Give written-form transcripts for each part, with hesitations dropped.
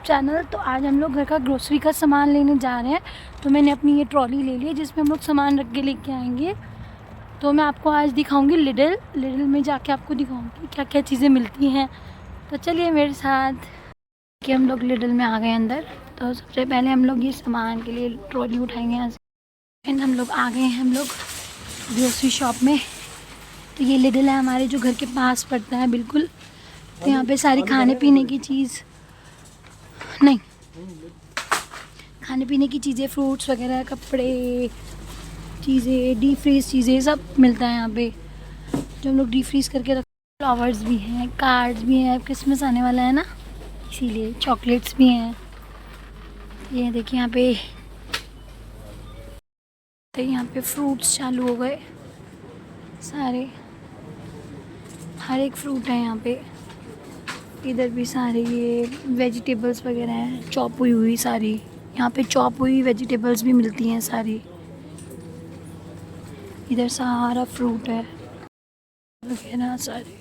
Channel. तो आज हम लोग घर का ग्रोसरी का सामान लेने जा रहे हैं। तो मैंने अपनी ये ट्रॉली ले ली है जिसमें हम लोग सामान रख के लेके आएंगे। तो मैं आपको आज दिखाऊंगी लिडल में जाके आपको दिखाऊंगी क्या क्या चीज़ें मिलती हैं। तो चलिए मेरे साथ कि हम लोग लिडल में आ गए अंदर। तो सबसे पहले हम लोग ये सामान के लिए ट्रॉली उठाएंगे यहाँ से। एंड हम लोग आ गए हैं हम लोग ग्रोसरी शॉप में। तो ये लिडल है हमारे जो घर के पास पड़ता है बिल्कुल। तो यहाँ पे सारी खाने पीने की चीज़ नहीं खाने पीने की चीज़ें, फ्रूट्स वगैरह, कपड़े, चीज़ें, डी फ्रीज चीज़ें सब मिलता है यहाँ पे जो हम लोग डी फ्रीज करके रख। फ्लावर्स भी हैं, कार्ड्स भी हैं, क्रिसमस आने वाला है ना इसीलिए। चॉकलेट्स भी हैं। ये देखिए यहाँ पे। तो यहाँ पे फ्रूट्स चालू हो गए सारे, हर एक फ्रूट है यहाँ पे। इधर भी सारे ये वेजिटेबल्स वगैरह हैं, चॉप हुई हुई सारी। यहाँ पे चॉप हुई वेजिटेबल्स भी मिलती हैं सारी। इधर सारा फ्रूट है वगैरह सारे।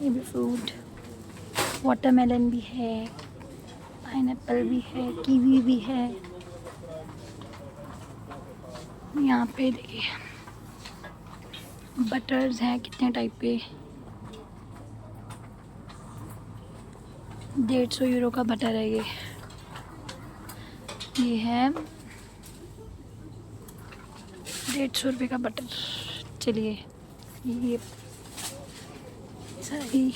ये भी फ्रूट, वाटरमेलन भी है, पाइनएप्पल भी है, कीवी भी है। यहाँ पे देखिए बटर्स हैं कितने टाइप के। 150 यूरो का बटर है ये है 150 रुपये का बटर। चलिए ये सारी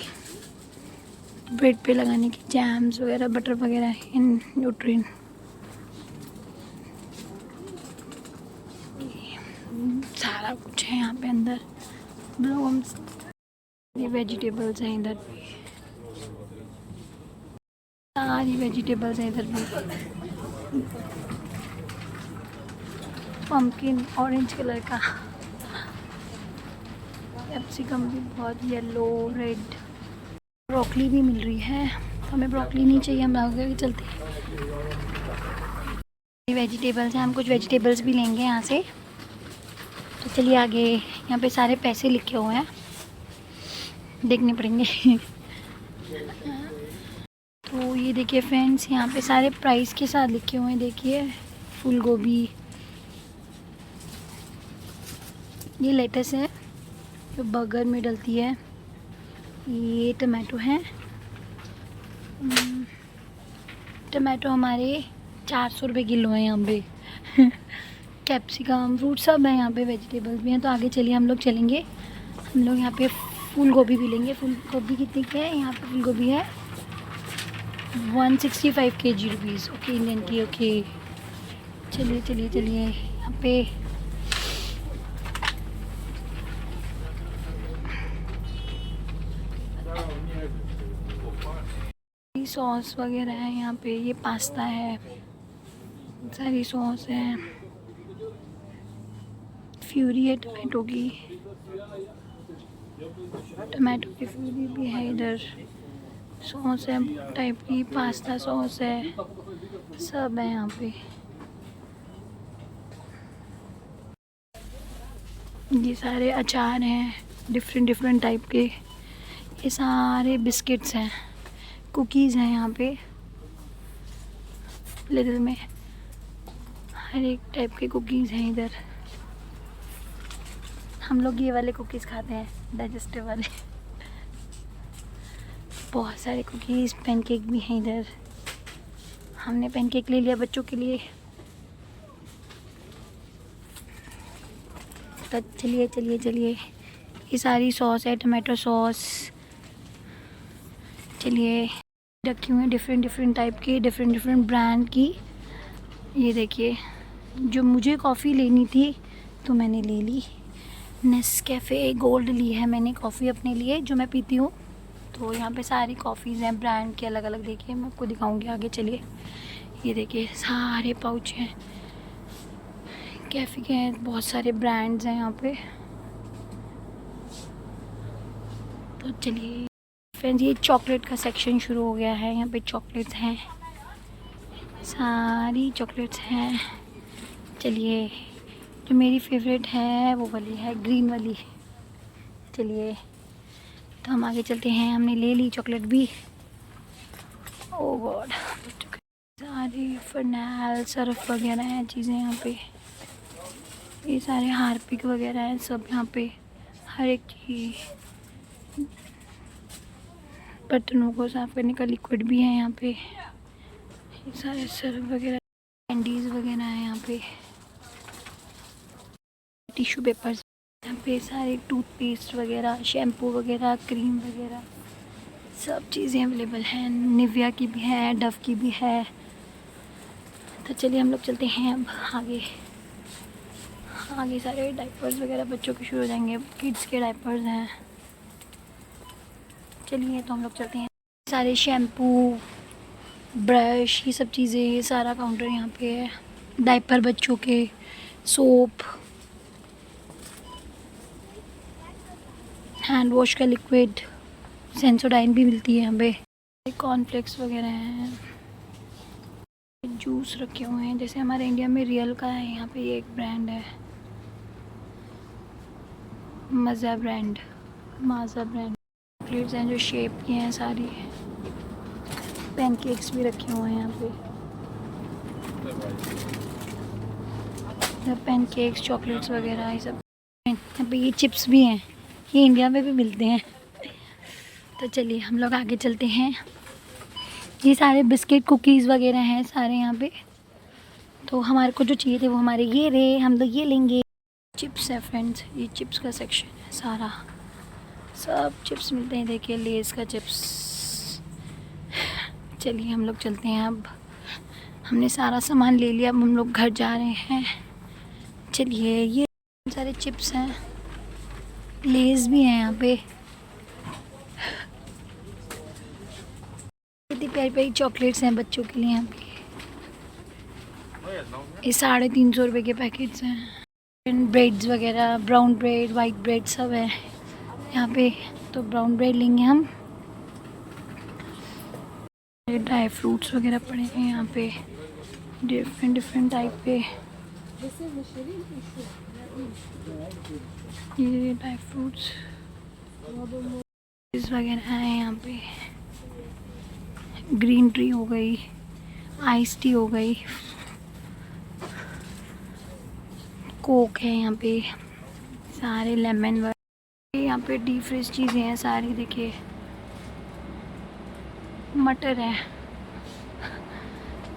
ब्रेड पे लगाने की जैम्स वगैरह, बटर वगैरह इन न्यूट्रिन। सारा कुछ है यहाँ पे अंदर। ब्लूम्स, ये वेजिटेबल्स हैं इधर भी, सारी वेजिटेबल्स हैं इधर भी। पम्पकिन ऑरेंज कलर का, कैप्सिकम भी बहुत येलो रेड। ब्रोकली भी मिल रही है। हमें ब्रोकली नहीं चाहिए, हम आगे चलते हैं। वेजिटेबल्स हैं, हम कुछ वेजिटेबल्स भी लेंगे यहाँ से। तो चलिए आगे। यहाँ पे सारे पैसे लिखे हुए हैं, देखने पड़ेंगे। तो ये देखिए फ्रेंड्स, यहाँ पे सारे प्राइस के साथ लिखे हुए हैं। देखिए फूल गोभी, ये लेटस है जो बर्गर में डलती है। ये टमाटो है, टमाटो हमारे 400 रुपये किलो है यहाँ पे। कैप्सिकम, फ्रूट सब है यहाँ पे, वेजिटेबल्स भी हैं। तो आगे चलिए हम लोग चलेंगे। हम लोग यहाँ पे फूल गोभी भी लेंगे। फूल गोभी कितने के है यहाँ पे? फूल गोभी है 165 kg रुपीज़। ओके, इंडियन की। ओके चलिए चलिए चलिए। यहाँ पे सॉस वगैरह है यहाँ पे। ये पास्ता है, सारी सॉस है। फ्यूरी है टमाटो की, टमाटो की फ्यूरी भी है इधर। सॉस है टाइप की, पास्ता सॉस है, सब है यहाँ पे। ये सारे अचार हैं डिफरेंट टाइप के। ये सारे बिस्किट्स हैं, कुकीज़ हैं यहाँ पे। लिटिल में हर एक टाइप के कुकीज़ हैं इधर। हम लोग ये वाले कुकीज़ खाते हैं, डाइजेस्टिव वाले। बहुत सारे कुकीज़, पैनकेक भी हैं इधर। हमने पैनकेक ले लिया बच्चों के लिए। तो चलिए चलिए चलिए। ये सारी सॉस है, टमाटो सॉस। चलिए रखी हुई हैं डिफरेंट टाइप की, डिफरेंट ब्रांड की। ये देखिए, जो मुझे कॉफ़ी लेनी थी तो मैंने ले ली। नेस्कैफ़े गोल्ड ली है मैंने कॉफ़ी अपने लिए, जो मैं पीती हूँ। तो यहाँ पे सारी कॉफ़ीज़ हैं ब्रांड के अलग अलग। देखिए मैं आपको दिखाऊंगी आगे। चलिए ये देखिए सारे पाउच हैं कैफ़े के हैं, बहुत सारे ब्रांड्स हैं यहाँ पे। तो चलिए फ्रेंड्स, ये चॉकलेट का सेक्शन शुरू हो गया है। यहाँ पे चॉकलेट्स हैं, सारी चॉकलेट्स हैं। चलिए जो मेरी फेवरेट है वो वाली है, ग्रीन वाली। चलिए तो हम आगे चलते हैं। हमने ले ली चॉकलेट भी। ओ गॉड, सारी फरनैल सर्फ वगैरह हैं चीज़ें यहाँ पे। ये सारे हार्पिक वगैरह हैं सब यहाँ पे, हर एक चीज़। बर्तनों को साफ़ करने का लिक्विड भी है यहाँ पे। ये सारे सर्फ वगैरह, कैंडीज़ वगैरह हैं यहाँ पे, टिश्यू पेपर्स यहाँ पे, सारे टूथपेस्ट वगैरह, शैम्पू वगैरह, क्रीम वगैरह सब चीज़ें अवेलेबल हैं। निविया की भी है, डव की भी है। तो चलिए हम लोग चलते हैं अब आगे। आगे सारे डायपर्स वगैरह बच्चों के शुरू हो जाएंगे, किड्स के डायपर्स हैं। चलिए तो हम लोग चलते हैं। सारे शैम्पू, ब्रश, ये सब चीज़ें, ये सारा काउंटर यहाँ पे है। डायपर बच्चों के, सोप, हैंड वॉश का लिक्विड, सेंसोडाइन भी मिलती है यहाँ पे। कॉर्नफ्लेक्स वगैरह हैं, जूस रखे हुए हैं। जैसे हमारे इंडिया में रियल का है, यहाँ पे ये एक ब्रांड है, मज़ा ब्रांड, माज़ा ब्रांड। चॉकलेट्स हैं जो शेप की हैं सारी। पैनकेक्स भी रखे हुए हैं यहाँ पे, पैनकेक्स, चॉकलेट्स वगैरह ये सब। यहाँ पे ये चिप्स भी हैं, ये इंडिया में भी मिलते हैं। तो चलिए हम लोग आगे चलते हैं। ये सारे बिस्किट, कुकीज़ वगैरह हैं सारे यहाँ पे। तो हमारे को जो चाहिए थे वो हमारे ये रहे, हम लोग ये लेंगे। चिप्स है फ्रेंड्स, ये चिप्स का सेक्शन है सारा, सब चिप्स मिलते हैं। देखिए लेस का चिप्स। चलिए हम लोग चलते हैं अब, हमने सारा सामान ले लिया, अब हम लोग घर जा रहे हैं। चलिए ये सारे चिप्स हैं, लेस भी हैं यहाँ पे, इतनी प्यारी प्यारी चॉकलेट्स हैं बच्चों के लिए यहाँ पे। ये 350 रुपये के पैकेट्स हैं। ब्रेड्स वगैरह, ब्राउन ब्रेड, वाइट ब्रेड सब है यहाँ पे। तो ब्राउन ब्रेड लेंगे हम। ड्राई फ्रूट्स वगैरह पड़े हैं यहाँ पे, डिफरेंट टाइप के। ये ड्राई फ्रूट्स वगैरह हैं यहाँ पे। ग्रीन टी हो गई, आइस टी हो गई, कोक है यहाँ पे, सारे लेमन वगैरह। यहाँ पे डीप फ्रिज चीज़ें हैं सारी, देखिए मटर है,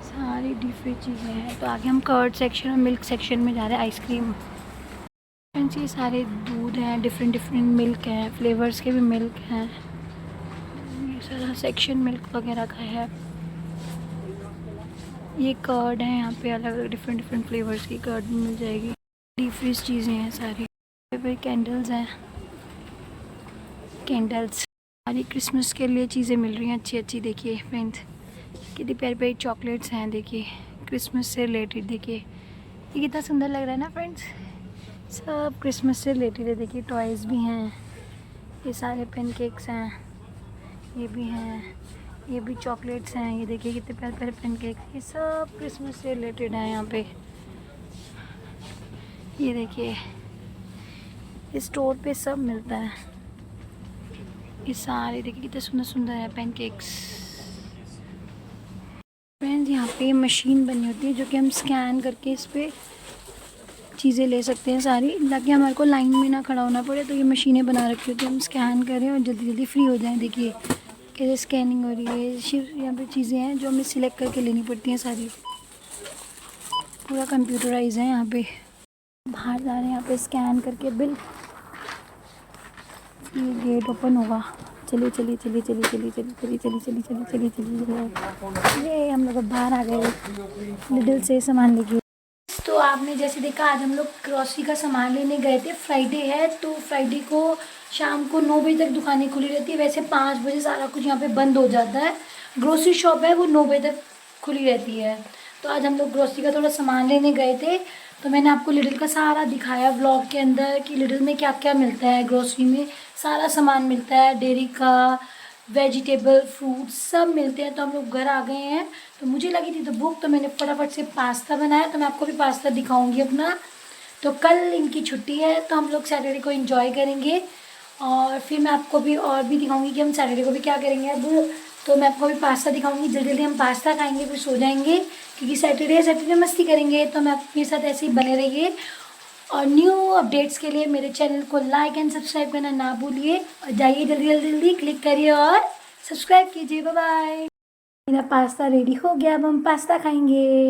सारी डीप फ्रिज चीज़ें हैं। तो आगे हम कर्ड सेक्शन और मिल्क सेक्शन में जा रहे हैं। आइसक्रीम, ये सारे दूध हैं, डिफरेंट मिल्क हैं, फ्लेवर्स के भी मिल्क हैं। ये सारा सेक्शन मिल्क वगैरह का है। ये कर्ड है यहाँ पे, अलग अलग डिफरेंट फ्लेवर्स की कर्ड भी मिल जाएगी। डीप फ्रीज चीज़ें हैं सारी। फिर कैंडल्स हैं, कैंडल्स सारी क्रिसमस के लिए चीज़ें मिल रही हैं अच्छी। देखिए फ्रेंड्स कितनी प्यारी प्यारी चॉकलेट्स हैं, देखिए क्रिसमस से रिलेटेड। देखिए ये कितना सुंदर लग रहा है ना फ्रेंड्स, सब क्रिसमस से रिलेटेड है। देखिए टॉयज़ भी हैं, ये सारे पैनकेक्स हैं, ये भी हैं, ये भी चॉकलेट्स हैं। ये देखिए कितने प्यारे प्यारे पैनकेक्स, ये सब क्रिसमस से रिलेटेड है यहाँ पे। ये देखिए इस स्टोर पे सब मिलता है। ये सारे देखिए कितने सुंदर सुंदर है पैनकेक्स। फ्रेंड्स यहाँ पे मशीन बनी होती है जो कि हम स्कैन करके इस पर चीज़ें ले सकते हैं सारी, ताकि हमारे को लाइन में ना खड़ा होना पड़े। तो ये मशीनें बना रखी होती है, हम स्कैन करें और जल्दी जल्दी फ्री हो जाएं। देखिए कैसे स्कैनिंग हो रही है। सिर्फ यहाँ पे चीज़ें हैं जो हमें सिलेक्ट करके लेनी पड़ती हैं सारी, पूरा कंप्यूटराइज है यहाँ पे। बाहर जा रहे हैं यहाँ पे स्कैन करके बिल, ये गेट ओपन होगा। चलिए ये हम लोग अब बाहर आ गए लिडल से सामान लेके। तो आपने जैसे देखा आज हम लोग ग्रॉसरी का सामान लेने गए थे। फ्राइडे है तो फ्राइडे को शाम को 9 बजे तक दुकानें खुली रहती है। वैसे 5 बजे सारा कुछ यहाँ पे बंद हो जाता है। ग्रॉसरी शॉप है वो 9 बजे तक खुली रहती है। तो आज हम लोग ग्रॉसरी का थोड़ा सामान लेने गए थे, तो मैंने आपको लिडल का सारा दिखाया व्लॉग के अंदर कि लिडल में क्या क्या मिलता है। ग्रॉसरी में सारा सामान मिलता है, डेयरी का, वेजिटेबल, फ्रूट सब मिलते हैं। तो हम लोग घर आ गए हैं, तो मुझे लगी थी तो भूख, तो मैंने फटाफट से पास्ता बनाया। तो मैं आपको भी पास्ता दिखाऊंगी अपना। तो कल इनकी छुट्टी है तो हम लोग सैटरडे को एंजॉय करेंगे, और फिर मैं आपको भी और भी दिखाऊंगी कि हम सैटरडे को भी क्या करेंगे। अब तो मैं आपको अभी पास्ता दिखाऊंगी। जल्दी जल्दी हम पास्ता खाएंगे फिर सो जाएंगे, क्योंकि सैटरडे मस्ती करेंगे। तो मैं आपके साथ ऐसे ही बने रहिए, और न्यू अपडेट्स के लिए मेरे चैनल को लाइक एंड सब्सक्राइब करना ना भूलिए। और जाइए जल्दी जल्दी जल्दी क्लिक करिए और सब्सक्राइब कीजिए। Bye bye. मेरा पास्ता रेडी हो गया, अब हम पास्ता खाएंगे।